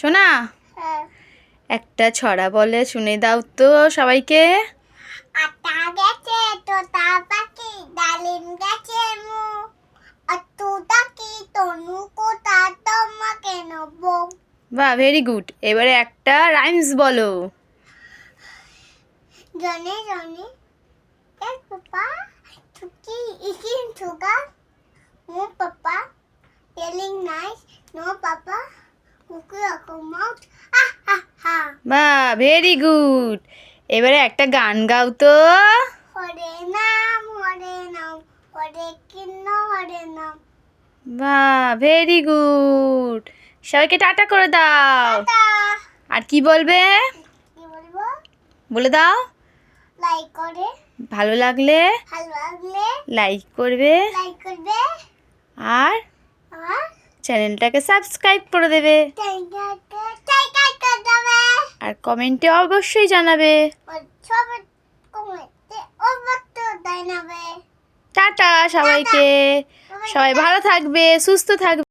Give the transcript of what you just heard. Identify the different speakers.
Speaker 1: শোনা একটা ছড়া বলে শুনে দাও তো সবাইকে।
Speaker 2: আটা গেছে তোতা পাখি ডালিম গেছে মু অতুটা কি তনু কোথা তোমাকে নেব।
Speaker 1: বাহ, ভেরি গুড। এবারে একটা রাইমস বলো।
Speaker 2: জনে জনে এক পাপা ছুটি ইকিন sugar no papa telling lies no papa কুকু আকুমাউট হা হা হা।
Speaker 1: বাহ, ভেরি গুড। এবারে একটা গান গাও তো।
Speaker 2: হরে নাম হরে কৃষ্ণ হরে নাম।
Speaker 1: বাহ, ভেরি গুড। সবাইকে টাটা করে দাও।
Speaker 2: টাটা।
Speaker 1: আর কি বলবে
Speaker 2: কি বলবো?
Speaker 1: বলে দাও।
Speaker 2: লাইক করে
Speaker 1: ভালো লাগলে
Speaker 2: ভালো লাগলে
Speaker 1: লাইক করবে
Speaker 2: লাইক করবে
Speaker 1: আর
Speaker 2: আর
Speaker 1: চ্যানেলটাকে সাবস্ক্রাইব করে দেবে
Speaker 2: টাইগার করে দেবে
Speaker 1: আর কমেন্টে অবশ্যই জানাবে।
Speaker 2: সব কমেন্টে অবশ্যই জানাবে।
Speaker 1: টাটা সবাইকে। সবাই ভালো থাকবে, সুস্থ থাকবে।